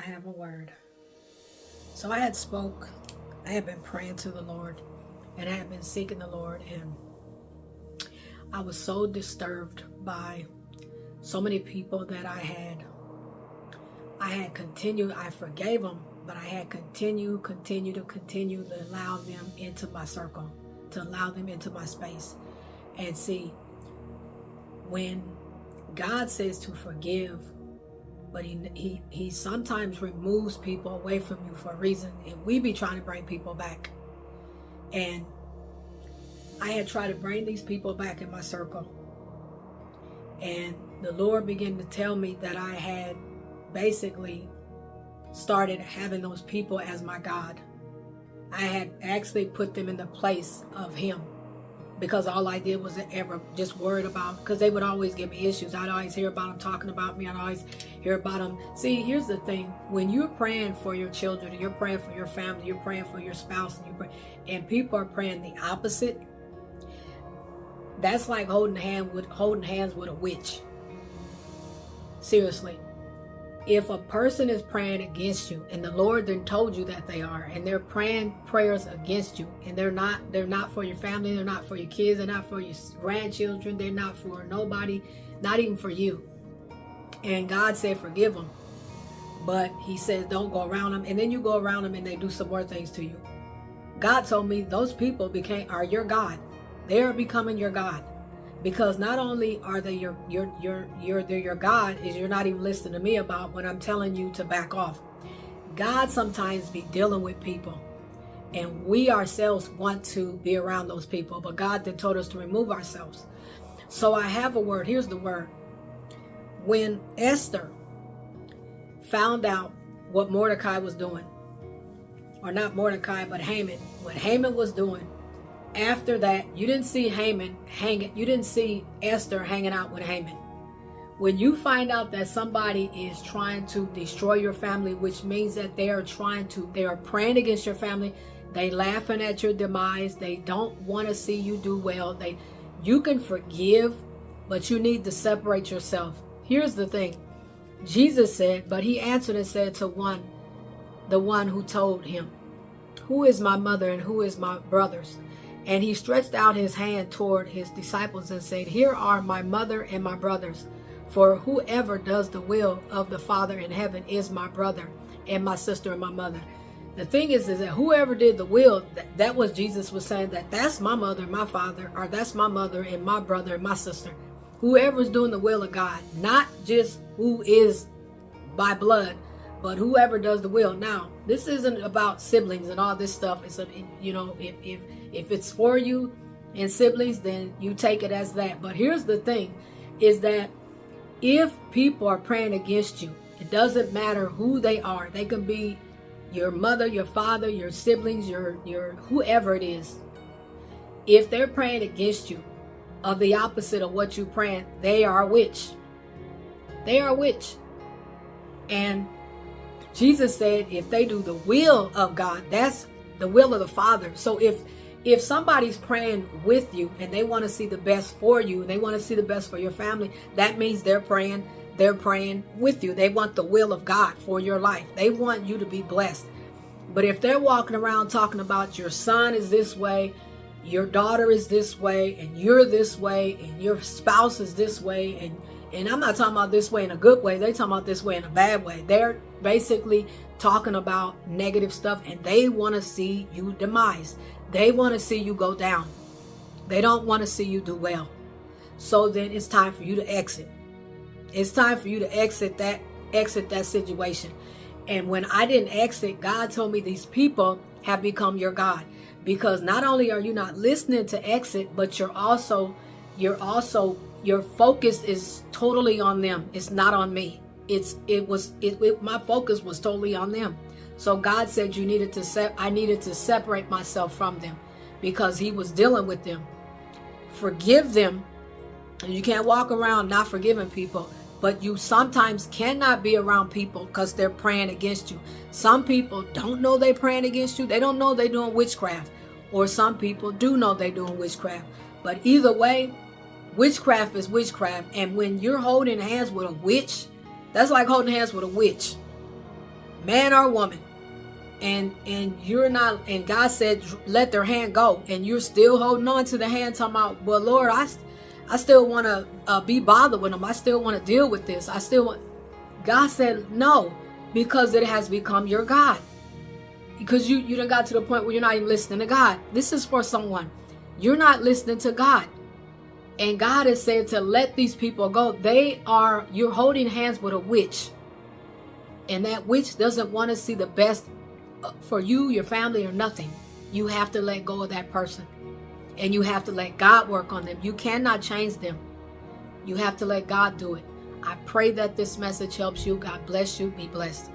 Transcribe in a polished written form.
I have a word. So I had been praying to the Lord, and I had been seeking the Lord, and I was so disturbed by so many people that I had continued. I forgave them, but I had continue to allow them into my circle, to allow them into my space. And see, when God says to forgive, but he sometimes removes people away from you for a reason, and we be trying to bring people back. And I had tried to bring these people back in my circle, and the Lord began to tell me that I had basically started having those people as my God. I had actually put them in the place of Him, because all I did was ever just worried about, because they would always give me issues. I'd always hear about them talking about me. I'd always hear about them. See, here's the thing. When you're praying for your children, and you're praying for your family, you're praying for your spouse, and people are praying the opposite, that's like holding hands with a witch. Seriously. If a person is praying against you, and the Lord then told you that they are, and they're praying prayers against you, and they're not for your family, they're not for your kids, they're not for your grandchildren, they're not for nobody, not even for you. And God said forgive them, but He says don't go around them, and then you go around them and they do some more things to you. God told me those people are your God. They are becoming your God. Because not only are they they're your God, is you're not even listening to me about when I'm telling you to back off. God sometimes be dealing with people, and we ourselves want to be around those people, but God then told us to remove ourselves. So I have a word. Here's the word. When Esther found out what Mordecai was doing, or not Mordecai, but Haman, what Haman was doing, after that, you didn't see you didn't see Esther hanging out with Haman. When you find out that somebody is trying to destroy your family, which means that they are praying against your family, they laughing at your demise, they don't want to see you do well, you can forgive, but you need to separate yourself. Here's the thing. Jesus said, but He answered and said to the one who told Him, who is my mother and who is my brothers? And He stretched out His hand toward His disciples and said, here are my mother and my brothers. For whoever does the will of the Father in heaven is my brother and my sister and my mother. The thing is that whoever did the will, that was Jesus was saying that's my mother and my father, or that's my mother and my brother and my sister. Whoever's doing the will of God, not just who is by blood, but whoever does the will. Now, this isn't about siblings and all this stuff. It's if it's for you and siblings, then you take it as that. But here's the thing, is that if people are praying against you, it doesn't matter who they are. They can be your mother, your father, your siblings, your whoever it is. If they're praying against you of the opposite of what you're praying, they are a witch. They are a witch. And Jesus said if they do the will of God, that's the will of the Father. So if somebody's praying with you and they want to see the best for you, and they want to see the best for your family, that means they're praying with you. They want the will of God for your life. They want you to be blessed. But if they're walking around talking about your son is this way, your daughter is this way, and you're this way, and your spouse is this way, and I'm not talking about this way in a good way, they're talking about this way in a bad way. They're basically talking about negative stuff, and they want to see you demise. They want to see you go down. They don't want to see you do well. So then it's time for you to exit. It's time for you to exit that situation. And when I didn't exit, God told me these people have become your God. Because not only are you not listening to exit, but your focus is totally on them. It's not on me. My focus was totally on them. So God said I needed to separate myself from them, because He was dealing with them. Forgive them. And you can't walk around not forgiving people, but you sometimes cannot be around people because they're praying against you. Some people don't know they're praying against you. They don't know they're doing witchcraft. Or some people do know they're doing witchcraft. But either way, witchcraft is witchcraft. And when you're holding hands with a witch, that's like holding hands with a witch. man or woman, and you're not, and God said let their hand go, and you're still holding on to the hand, talking about, well, Lord, I still want to be bothered with them. I still want to deal with this. I still want. God said no, because it has become your God. Because you done got to the point where you're not even listening to God. This is for someone. You're not listening to God. And God has said to let these people go. You're holding hands with a witch. And that witch doesn't want to see the best for you, your family, or nothing. You have to let go of that person. And you have to let God work on them. You cannot change them. You have to let God do it. I pray that this message helps you. God bless you. Be blessed.